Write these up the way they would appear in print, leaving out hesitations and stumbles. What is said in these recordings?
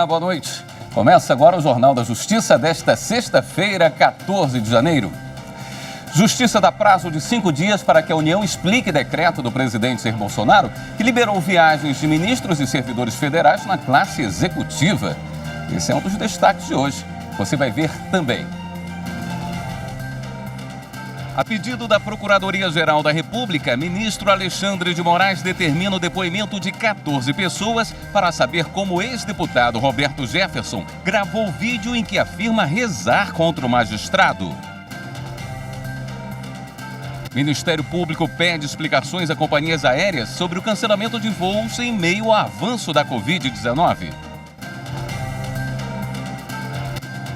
Olá, boa noite. Começa agora o Jornal da Justiça desta sexta-feira, 14 de janeiro. Justiça dá prazo de 5 dias para que a União explique decreto do presidente Jair Bolsonaro que liberou viagens de ministros e servidores federais na classe executiva. Esse é um dos destaques de hoje. Você vai ver também. A pedido da Procuradoria-Geral da República, ministro Alexandre de Moraes determina o depoimento de 14 pessoas para saber como o ex-deputado Roberto Jefferson gravou vídeo em que afirma rezar contra o magistrado. Ministério Público pede explicações a companhias aéreas sobre o cancelamento de voos em meio ao avanço da Covid-19.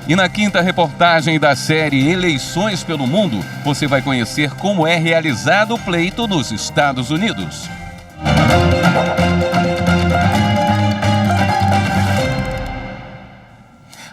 E na quinta reportagem da série Eleições pelo Mundo, você vai conhecer como é realizado o pleito nos Estados Unidos.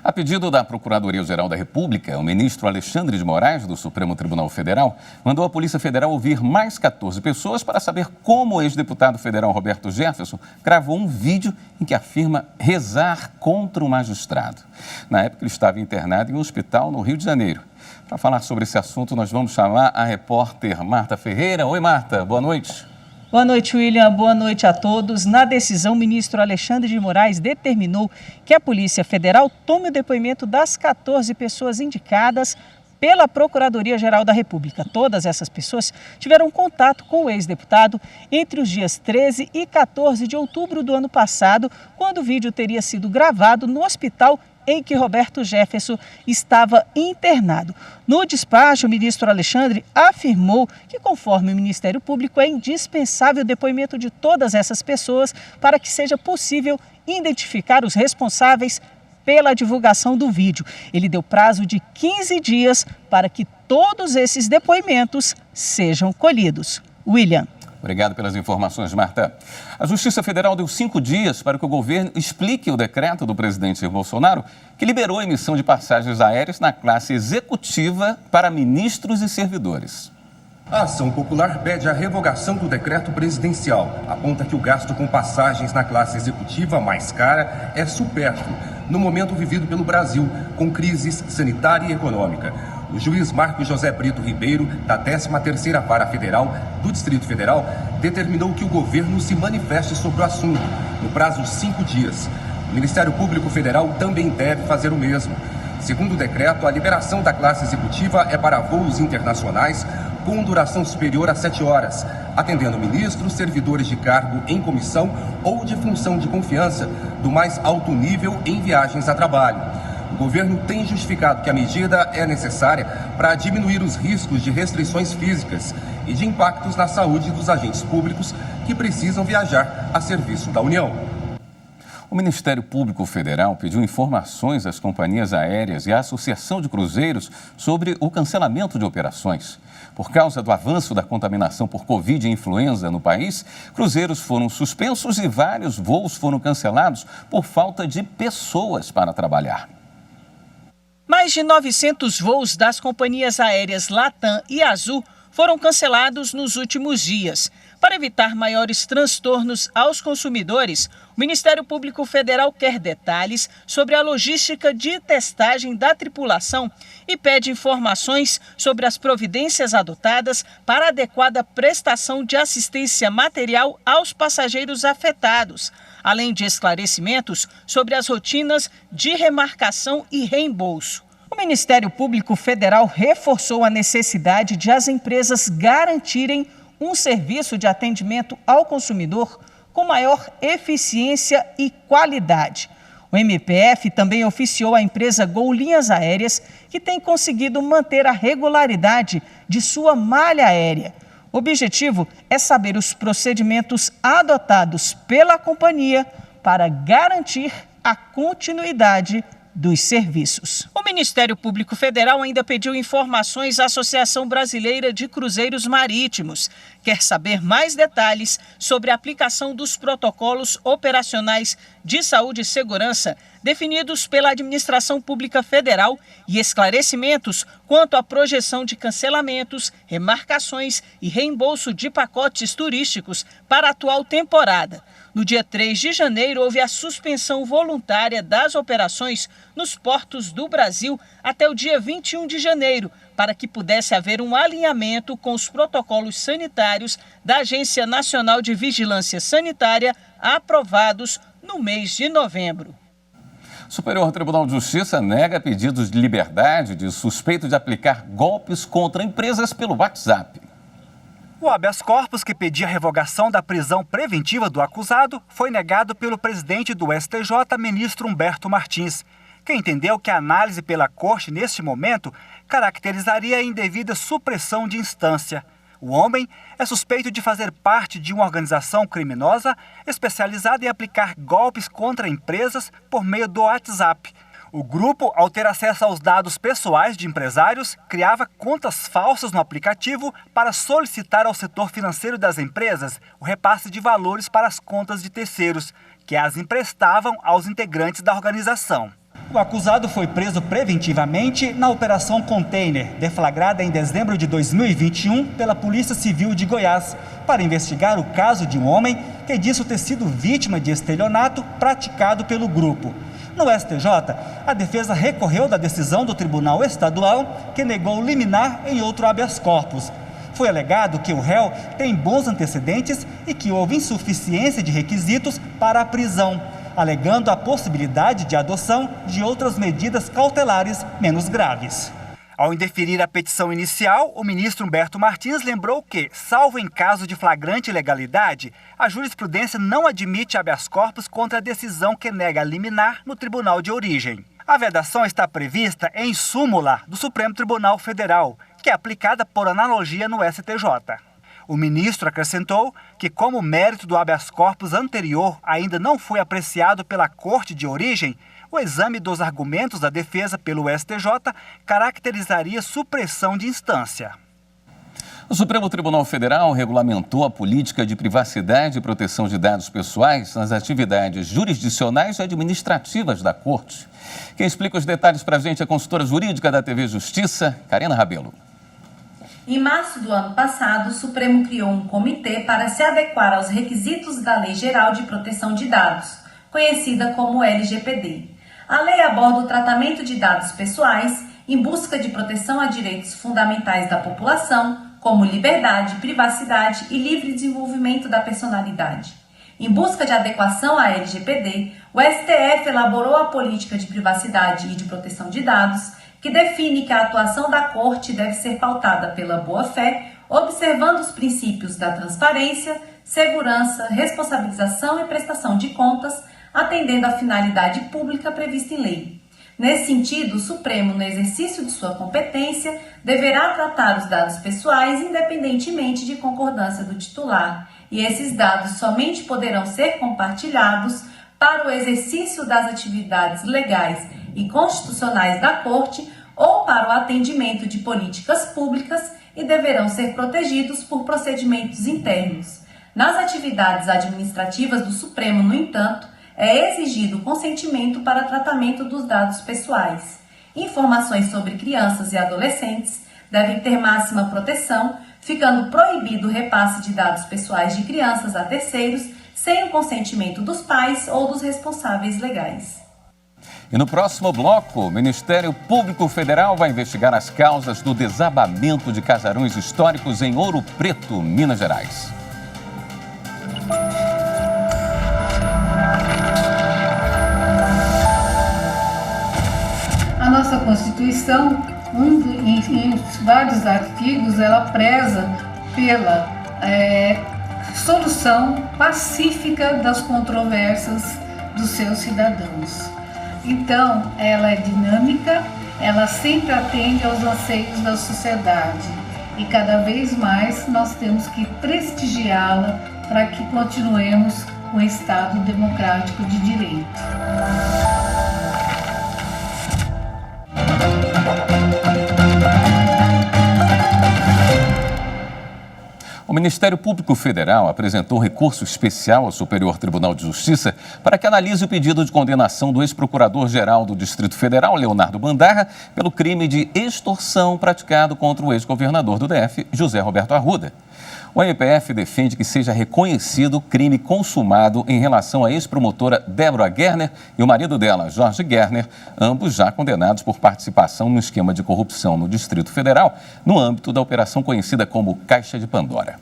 A pedido da Procuradoria-Geral da República, o ministro Alexandre de Moraes, do Supremo Tribunal Federal, mandou a Polícia Federal ouvir mais 14 pessoas para saber como o ex-deputado federal Roberto Jefferson gravou um vídeo em que afirma rezar contra o magistrado. Na época, ele estava internado em um hospital no Rio de Janeiro. Para falar sobre esse assunto, nós vamos chamar a repórter Marta Ferreira. Oi, Marta, boa noite. Boa noite, William. Boa noite a todos. Na decisão, o ministro Alexandre de Moraes determinou que a Polícia Federal tome o depoimento das 14 pessoas indicadas pela Procuradoria-Geral da República. Todas essas pessoas tiveram contato com o ex-deputado entre os dias 13 e 14 de outubro do ano passado, quando o vídeo teria sido gravado no hospital em que Roberto Jefferson estava internado. No despacho, o ministro Alexandre afirmou que, conforme o Ministério Público, é indispensável o depoimento de todas essas pessoas para que seja possível identificar os responsáveis pela divulgação do vídeo. Ele deu prazo de 15 dias para que todos esses depoimentos sejam colhidos. William. Obrigado pelas informações, Marta. A Justiça Federal deu 5 dias para que o governo explique o decreto do presidente Jair Bolsonaro que liberou a emissão de passagens aéreas na classe executiva para ministros e servidores. A ação popular pede a revogação do decreto presidencial. Aponta que o gasto com passagens na classe executiva mais cara é supérfluo no momento vivido pelo Brasil, com crises sanitária e econômica. O juiz Marcos José Brito Ribeiro, da 13ª Vara Federal do Distrito Federal, determinou que o governo se manifeste sobre o assunto, no prazo de 5 dias. O Ministério Público Federal também deve fazer o mesmo. Segundo o decreto, a liberação da classe executiva é para voos internacionais com duração superior a 7 horas, atendendo ministros, servidores de cargo em comissão ou de função de confiança do mais alto nível em viagens a trabalho. O governo tem justificado que a medida é necessária para diminuir os riscos de restrições físicas e de impactos na saúde dos agentes públicos que precisam viajar a serviço da União. O Ministério Público Federal pediu informações às companhias aéreas e à Associação de Cruzeiros sobre o cancelamento de operações. Por causa do avanço da contaminação por Covid e influenza no país, cruzeiros foram suspensos e vários voos foram cancelados por falta de pessoas para trabalhar. Mais de 900 voos das companhias aéreas Latam e Azul foram cancelados nos últimos dias. Para evitar maiores transtornos aos consumidores, o Ministério Público Federal quer detalhes sobre a logística de testagem da tripulação e pede informações sobre as providências adotadas para a adequada prestação de assistência material aos passageiros afetados, além de esclarecimentos sobre as rotinas de remarcação e reembolso. O Ministério Público Federal reforçou a necessidade de as empresas garantirem um serviço de atendimento ao consumidor com maior eficiência e qualidade. O MPF também oficiou a empresa Gol Linhas Aéreas, que tem conseguido manter a regularidade de sua malha aérea. O objetivo é saber os procedimentos adotados pela companhia para garantir a continuidade dos serviços. O Ministério Público Federal ainda pediu informações à Associação Brasileira de Cruzeiros Marítimos. Quer saber mais detalhes sobre a aplicação dos protocolos operacionais de saúde e segurança definidos pela Administração Pública Federal e esclarecimentos quanto à projeção de cancelamentos, remarcações e reembolso de pacotes turísticos para a atual temporada. No dia 3 de janeiro, houve a suspensão voluntária das operações nos portos do Brasil até o dia 21 de janeiro, para que pudesse haver um alinhamento com os protocolos sanitários da Agência Nacional de Vigilância Sanitária, aprovados no mês de novembro. O Superior Tribunal de Justiça nega pedidos de liberdade de suspeito de aplicar golpes contra empresas pelo WhatsApp. O habeas corpus, que pedia a revogação da prisão preventiva do acusado, foi negado pelo presidente do STJ, ministro Humberto Martins, que entendeu que a análise pela Corte, neste momento, caracterizaria a indevida supressão de instância. O homem é suspeito de fazer parte de uma organização criminosa especializada em aplicar golpes contra empresas por meio do WhatsApp. O grupo, ao ter acesso aos dados pessoais de empresários, criava contas falsas no aplicativo para solicitar ao setor financeiro das empresas o repasse de valores para as contas de terceiros, que as emprestavam aos integrantes da organização. O acusado foi preso preventivamente na Operação Container, deflagrada em dezembro de 2021 pela Polícia Civil de Goiás, para investigar o caso de um homem que disse ter sido vítima de estelionato praticado pelo grupo. No STJ, a defesa recorreu da decisão do Tribunal Estadual, que negou liminar em outro habeas corpus. Foi alegado que o réu tem bons antecedentes e que houve insuficiência de requisitos para a prisão, alegando a possibilidade de adoção de outras medidas cautelares menos graves. Ao indeferir a petição inicial, o ministro Humberto Martins lembrou que, salvo em caso de flagrante ilegalidade, a jurisprudência não admite habeas corpus contra a decisão que nega a liminar no tribunal de origem. A vedação está prevista em súmula do Supremo Tribunal Federal, que é aplicada por analogia no STJ. O ministro acrescentou que, como o mérito do habeas corpus anterior ainda não foi apreciado pela Corte de origem, o exame dos argumentos da defesa pelo STJ caracterizaria supressão de instância. O Supremo Tribunal Federal regulamentou a política de privacidade e proteção de dados pessoais nas atividades jurisdicionais e administrativas da Corte. Quem explica os detalhes para a gente é a consultora jurídica da TV Justiça, Karina Rabelo. Em março do ano passado, o Supremo criou um comitê para se adequar aos requisitos da Lei Geral de Proteção de Dados, conhecida como LGPD. A lei aborda o tratamento de dados pessoais em busca de proteção a direitos fundamentais da população, como liberdade, privacidade e livre desenvolvimento da personalidade. Em busca de adequação à LGPD, o STF elaborou a política de privacidade e de proteção de dados, que define que a atuação da Corte deve ser pautada pela boa-fé, observando os princípios da transparência, segurança, responsabilização e prestação de contas, atendendo à finalidade pública prevista em lei. Nesse sentido, o Supremo, no exercício de sua competência, deverá tratar os dados pessoais independentemente de concordância do titular, e esses dados somente poderão ser compartilhados para o exercício das atividades legais e constitucionais da Corte ou para o atendimento de políticas públicas e deverão ser protegidos por procedimentos internos. Nas atividades administrativas do Supremo, no entanto, é exigido consentimento para tratamento dos dados pessoais. Informações sobre crianças e adolescentes devem ter máxima proteção, ficando proibido o repasse de dados pessoais de crianças a terceiros sem o consentimento dos pais ou dos responsáveis legais. E no próximo bloco, o Ministério Público Federal vai investigar as causas do desabamento de casarões históricos em Ouro Preto, Minas Gerais. A nossa Constituição, em vários artigos, ela preza pela solução pacífica das controvérsias dos seus cidadãos. Então, ela é dinâmica, ela sempre atende aos anseios da sociedade e cada vez mais nós temos que prestigiá-la para que continuemos com o Estado democrático de direito. O Ministério Público Federal apresentou recurso especial ao Superior Tribunal de Justiça para que analise o pedido de condenação do ex-procurador-geral do Distrito Federal, Leonardo Bandarra, pelo crime de extorsão praticado contra o ex-governador do DF, José Roberto Arruda. O MPF defende que seja reconhecido o crime consumado em relação à ex-promotora Débora Gerner e o marido dela, Jorge Gerner, ambos já condenados por participação no esquema de corrupção no Distrito Federal, no âmbito da operação conhecida como Caixa de Pandora.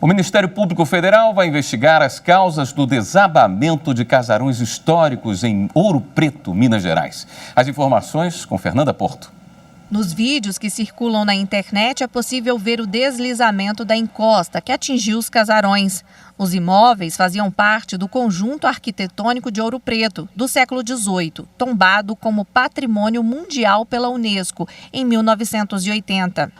O Ministério Público Federal vai investigar as causas do desabamento de casarões históricos em Ouro Preto, Minas Gerais. As informações com Fernanda Porto. Nos vídeos que circulam na internet é possível ver o deslizamento da encosta que atingiu os casarões. Os imóveis faziam parte do conjunto arquitetônico de Ouro Preto, do século XVIII, tombado como patrimônio mundial pela Unesco em 1980.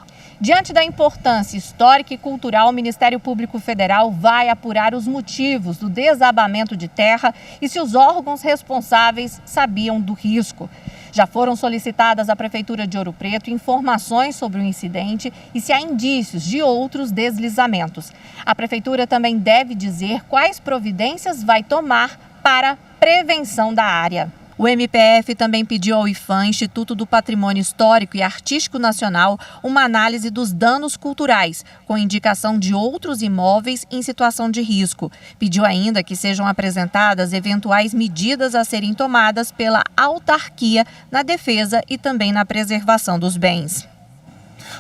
Diante da importância histórica e cultural, o Ministério Público Federal vai apurar os motivos do desabamento de terra e se os órgãos responsáveis sabiam do risco. Já foram solicitadas à Prefeitura de Ouro Preto informações sobre o incidente e se há indícios de outros deslizamentos. A Prefeitura também deve dizer quais providências vai tomar para prevenção da área. O MPF também pediu ao IPHAN, Instituto do Patrimônio Histórico e Artístico Nacional, uma análise dos danos culturais, com indicação de outros imóveis em situação de risco. Pediu ainda que sejam apresentadas eventuais medidas a serem tomadas pela autarquia na defesa e também na preservação dos bens.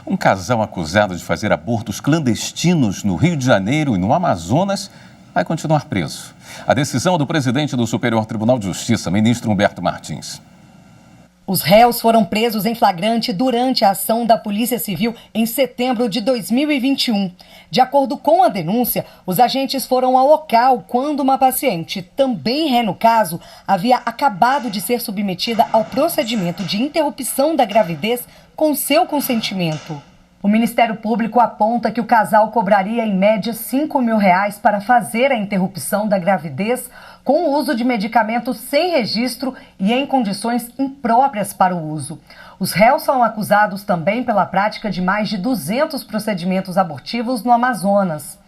Um casal acusado de fazer abortos clandestinos no Rio de Janeiro e no Amazonas vai continuar preso. A decisão do presidente do Superior Tribunal de Justiça, ministro Humberto Martins. Os réus foram presos em flagrante durante a ação da Polícia Civil em setembro de 2021. De acordo com a denúncia, os agentes foram ao local quando uma paciente, também ré no caso, havia acabado de ser submetida ao procedimento de interrupção da gravidez com seu consentimento. O Ministério Público aponta que o casal cobraria em média R$5.000 para fazer a interrupção da gravidez com o uso de medicamentos sem registro e em condições impróprias para o uso. Os réus são acusados também pela prática de mais de 200 procedimentos abortivos no Amazonas.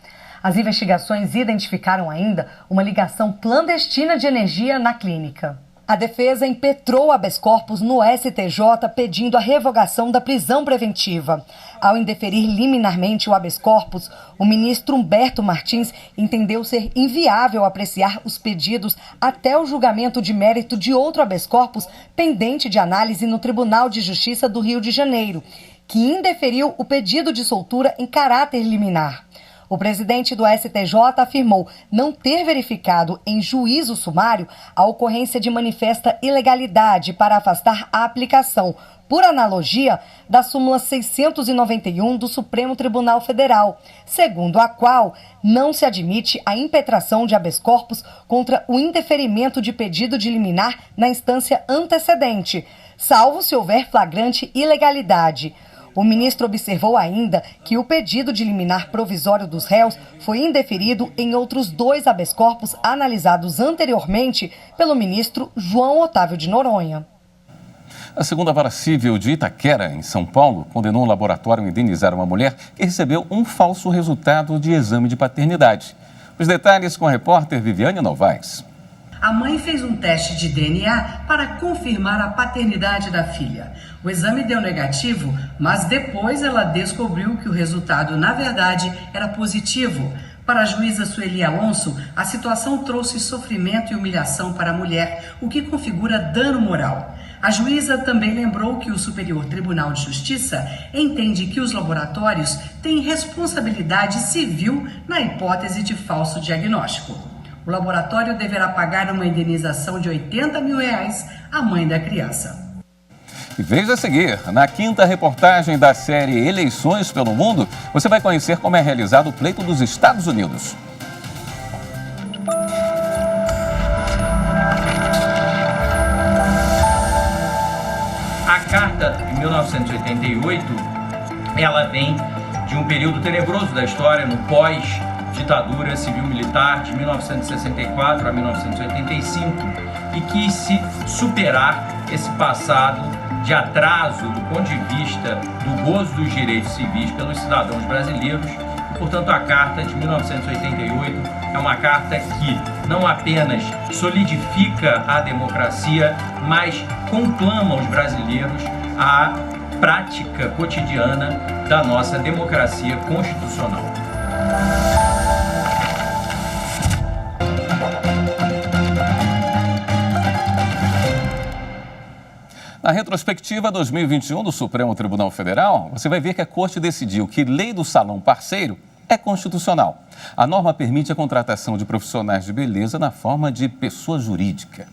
As investigações identificaram ainda uma ligação clandestina de energia na clínica. A defesa impetrou habeas corpus no STJ pedindo a revogação da prisão preventiva. Ao indeferir liminarmente o habeas corpus, o ministro Humberto Martins entendeu ser inviável apreciar os pedidos até o julgamento de mérito de outro habeas corpus pendente de análise no Tribunal de Justiça do Rio de Janeiro, que indeferiu o pedido de soltura em caráter liminar. O presidente do STJ afirmou não ter verificado em juízo sumário a ocorrência de manifesta ilegalidade para afastar a aplicação, por analogia, da súmula 691 do Supremo Tribunal Federal, segundo a qual não se admite a impetração de habeas corpus contra o indeferimento de pedido de liminar na instância antecedente, salvo se houver flagrante ilegalidade. O ministro observou ainda que o pedido de liminar provisório dos réus foi indeferido em outros 2 habeas corpus analisados anteriormente pelo ministro João Otávio de Noronha. A segunda vara civil de Itaquera, em São Paulo, condenou um laboratório a indenizar uma mulher que recebeu um falso resultado de exame de paternidade. Os detalhes com a repórter Viviane Novaes. A mãe fez um teste de DNA para confirmar a paternidade da filha. O exame deu negativo, mas depois ela descobriu que o resultado, na verdade, era positivo. Para a juíza Sueli Alonso, a situação trouxe sofrimento e humilhação para a mulher, o que configura dano moral. A juíza também lembrou que o Superior Tribunal de Justiça entende que os laboratórios têm responsabilidade civil na hipótese de falso diagnóstico. O laboratório deverá pagar uma indenização de R$80.000 à mãe da criança. E veja a seguir, na quinta reportagem da série Eleições pelo Mundo, você vai conhecer como é realizado o pleito dos Estados Unidos. A Carta de 1988, ela vem de um período tenebroso da história, no pós-ditadura civil-militar de 1964 a 1985, e quis se superar esse passado de atraso do ponto de vista do gozo dos direitos civis pelos cidadãos brasileiros Portanto, a Carta de 1988 é uma carta que não apenas solidifica a democracia, mas conclama os brasileiros à prática cotidiana da nossa democracia constitucional. Na retrospectiva 2021 do Supremo Tribunal Federal, você vai ver que a Corte decidiu que lei do salão parceiro é constitucional. A norma permite a contratação de profissionais de beleza na forma de pessoa jurídica.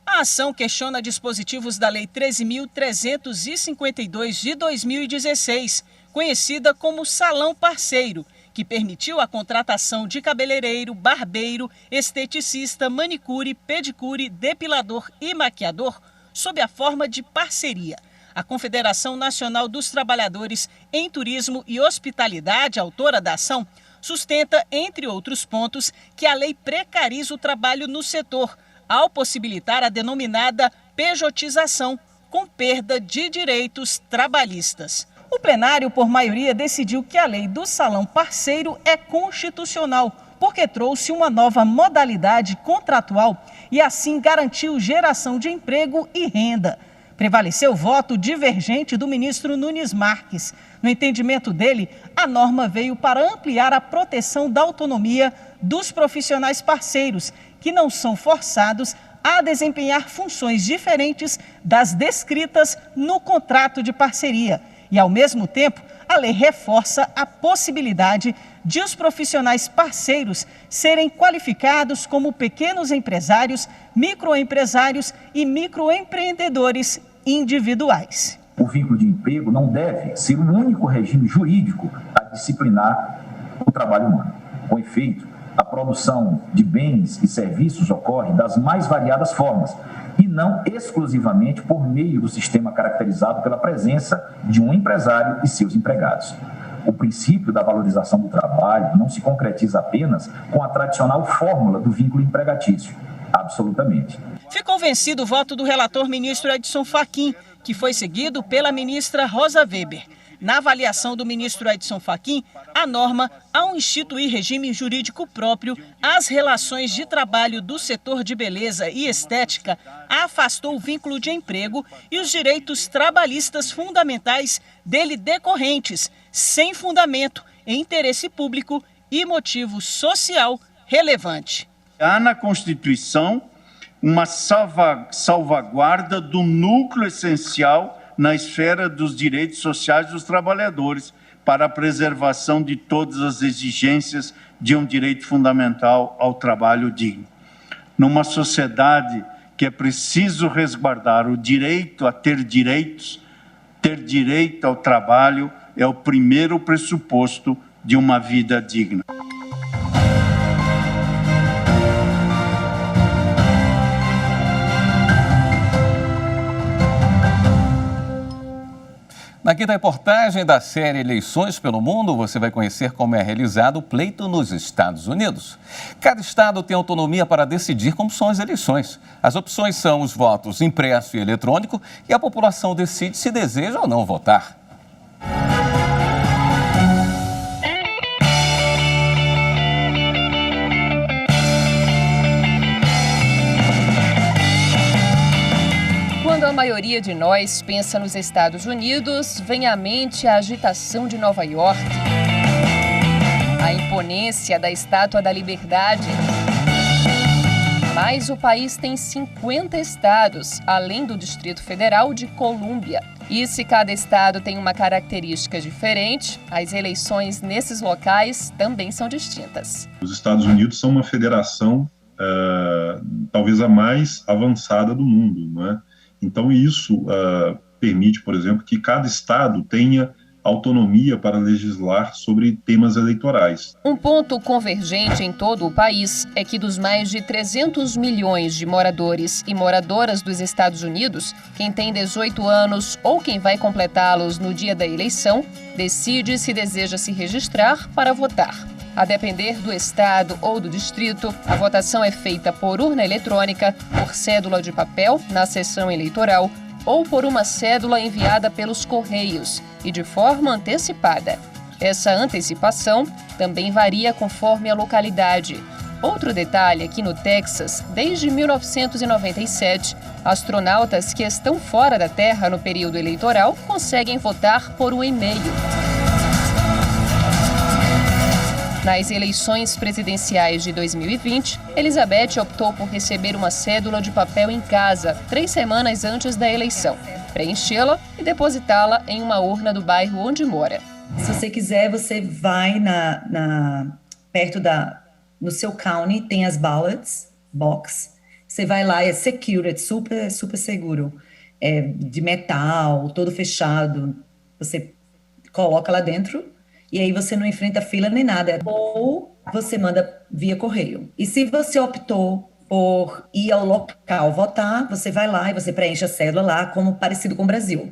A ação questiona dispositivos da Lei 13.352 de 2016, conhecida como Salão Parceiro, que permitiu a contratação de cabeleireiro, barbeiro, esteticista, manicure, pedicure, depilador e maquiador sob a forma de parceria. A Confederação Nacional dos Trabalhadores em Turismo e Hospitalidade, autora da ação, sustenta, entre outros pontos, que a lei precariza o trabalho no setor, ao possibilitar a denominada pejotização, com perda de direitos trabalhistas. O plenário, por maioria, decidiu que a lei do salão parceiro é constitucional, porque trouxe uma nova modalidade contratual e assim garantiu geração de emprego e renda. Prevaleceu o voto divergente do ministro Nunes Marques. No entendimento dele, a norma veio para ampliar a proteção da autonomia dos profissionais parceiros, que não são forçados a desempenhar funções diferentes das descritas no contrato de parceria. E, ao mesmo tempo, a lei reforça a possibilidade de os profissionais parceiros serem qualificados como pequenos empresários, microempresários e microempreendedores individuais. O vínculo de emprego não deve ser o único regime jurídico a disciplinar o trabalho humano. Com efeito, a produção de bens e serviços ocorre das mais variadas formas e não exclusivamente por meio do sistema caracterizado pela presença de um empresário e seus empregados. O princípio da valorização do trabalho não se concretiza apenas com a tradicional fórmula do vínculo empregatício. Absolutamente. Ficou vencido o voto do relator ministro Edson Fachin, que foi seguido pela ministra Rosa Weber. Na avaliação do ministro Edson Fachin, a norma, ao instituir regime jurídico próprio, as relações de trabalho do setor de beleza e estética afastou o vínculo de emprego e os direitos trabalhistas fundamentais dele decorrentes, sem fundamento em interesse público e motivo social relevante. Há na Constituição uma salvaguarda do núcleo essencial na esfera dos direitos sociais dos trabalhadores para a preservação de todas as exigências de um direito fundamental ao trabalho digno. Numa sociedade que é preciso resguardar o direito a ter direitos, ter direito ao trabalho é o primeiro pressuposto de uma vida digna. Na quinta reportagem da série Eleições pelo Mundo, você vai conhecer como é realizado o pleito nos Estados Unidos. Cada estado tem autonomia para decidir como são as eleições. As opções são os votos impresso e eletrônico e a população decide se deseja ou não votar. Quando a maioria de nós pensa nos Estados Unidos, vem à mente a agitação de Nova York, a imponência da Estátua da Liberdade. Mas o país tem 50 estados, além do Distrito Federal de Colômbia. E se cada estado tem uma característica diferente, as eleições nesses locais também são distintas. Os Estados Unidos são uma federação, talvez a mais avançada do mundo, não é? Então, isso permite, por exemplo, que cada estado tenha autonomia para legislar sobre temas eleitorais. Um ponto convergente em todo o país é que dos mais de 300 milhões de moradores e moradoras dos Estados Unidos, quem tem 18 anos ou quem vai completá-los no dia da eleição, decide se deseja se registrar para votar. A depender do estado ou do distrito, a votação é feita por urna eletrônica, por cédula de papel na sessão eleitoral ou por uma cédula enviada pelos correios e de forma antecipada. Essa antecipação também varia conforme a localidade. Outro detalhe é que no Texas, desde 1997, astronautas que estão fora da Terra no período eleitoral conseguem votar por um e-mail. Nas eleições presidenciais de 2020, Elizabeth optou por receber uma cédula de papel em casa 3 semanas antes da eleição, preenchê-la e depositá-la em uma urna do bairro onde mora. Se você quiser, você vai no seu county, tem as ballots box. Você vai lá, é secure, super seguro. É de metal, todo fechado. Você coloca lá dentro e aí você não enfrenta fila nem nada. Ou você manda via correio. E se você optou por ir ao local votar, você vai lá e você preenche a cédula lá, como parecido com o Brasil.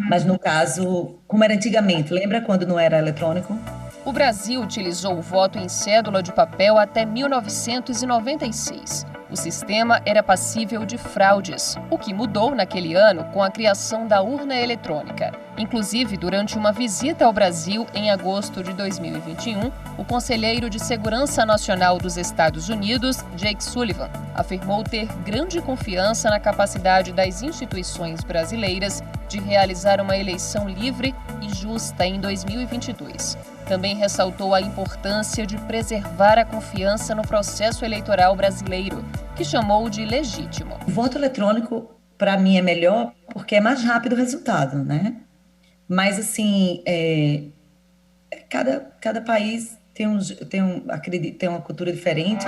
Mas no caso, como era antigamente, lembra quando não era eletrônico? O Brasil utilizou o voto em cédula de papel até 1996. O sistema era passível de fraudes, o que mudou naquele ano com a criação da urna eletrônica. Inclusive, durante uma visita ao Brasil em agosto de 2021, o conselheiro de Segurança Nacional dos Estados Unidos, Jake Sullivan, afirmou ter grande confiança na capacidade das instituições brasileiras de realizar uma eleição livre e justa em 2022. Também ressaltou a importância de preservar a confiança no processo eleitoral brasileiro, que chamou de legítimo. O voto eletrônico, para mim, é melhor porque é mais rápido o resultado, né? Mas, assim, cada país tem uma cultura diferente.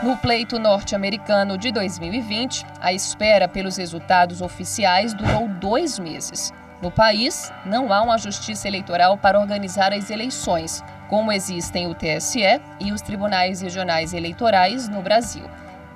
No pleito norte-americano de 2020, a espera pelos resultados oficiais durou 2 meses. No país, não há uma justiça eleitoral para organizar as eleições, como existem o TSE e os tribunais regionais eleitorais no Brasil.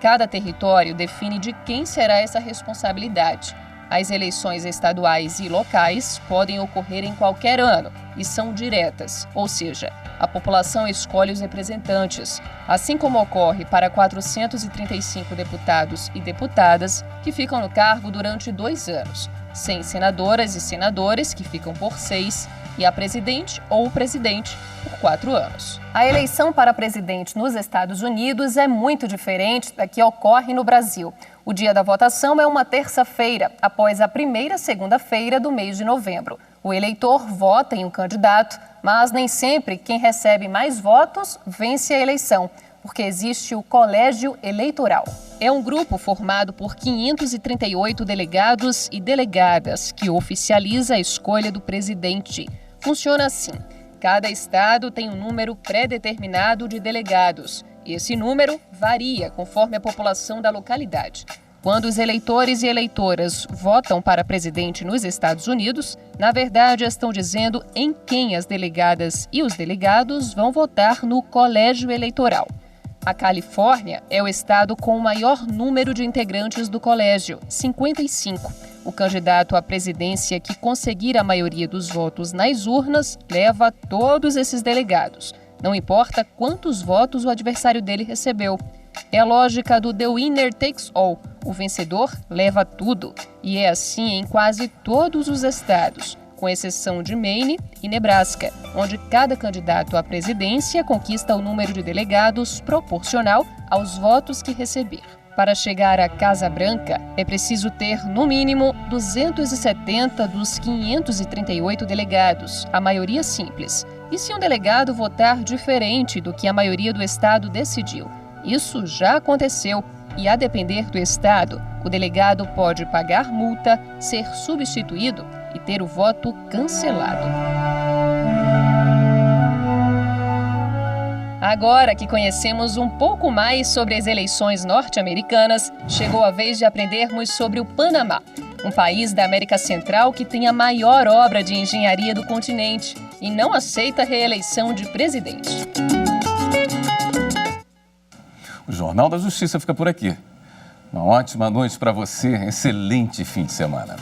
Cada território define de quem será essa responsabilidade. As eleições estaduais e locais podem ocorrer em qualquer ano e são diretas, ou seja, a população escolhe os representantes, assim como ocorre para 435 deputados e deputadas que ficam no cargo durante 2 anos. 100 senadoras e senadores, que ficam por 6, e a presidente ou o presidente por 4 anos. A eleição para presidente nos Estados Unidos é muito diferente da que ocorre no Brasil. O dia da votação é uma terça-feira, após a primeira segunda-feira do mês de novembro. O eleitor vota em um candidato, mas nem sempre quem recebe mais votos vence a eleição, porque existe o colégio eleitoral. É um grupo formado por 538 delegados e delegadas que oficializa a escolha do presidente. Funciona assim: cada estado tem um número pré-determinado de delegados. E esse número varia conforme a população da localidade. Quando os eleitores e eleitoras votam para presidente nos Estados Unidos, na verdade estão dizendo em quem as delegadas e os delegados vão votar no colégio eleitoral. A Califórnia é o estado com o maior número de integrantes do colégio, 55. O candidato à presidência que conseguir a maioria dos votos nas urnas leva todos esses delegados. Não importa quantos votos o adversário dele recebeu. É a lógica do The Winner Takes All. O vencedor leva tudo. E é assim em quase todos os estados, com exceção de Maine e Nebraska, onde cada candidato à presidência conquista o número de delegados proporcional aos votos que receber. Para chegar à Casa Branca, é preciso ter, no mínimo, 270 dos 538 delegados, a maioria simples. E se um delegado votar diferente do que a maioria do estado decidiu? Isso já aconteceu e, a depender do estado, o delegado pode pagar multa, ser substituído e ter o voto cancelado. Agora que conhecemos um pouco mais sobre as eleições norte-americanas, chegou a vez de aprendermos sobre o Panamá, um país da América Central que tem a maior obra de engenharia do continente e não aceita reeleição de presidente. O Jornal da Justiça fica por aqui. Uma ótima noite para você, excelente fim de semana.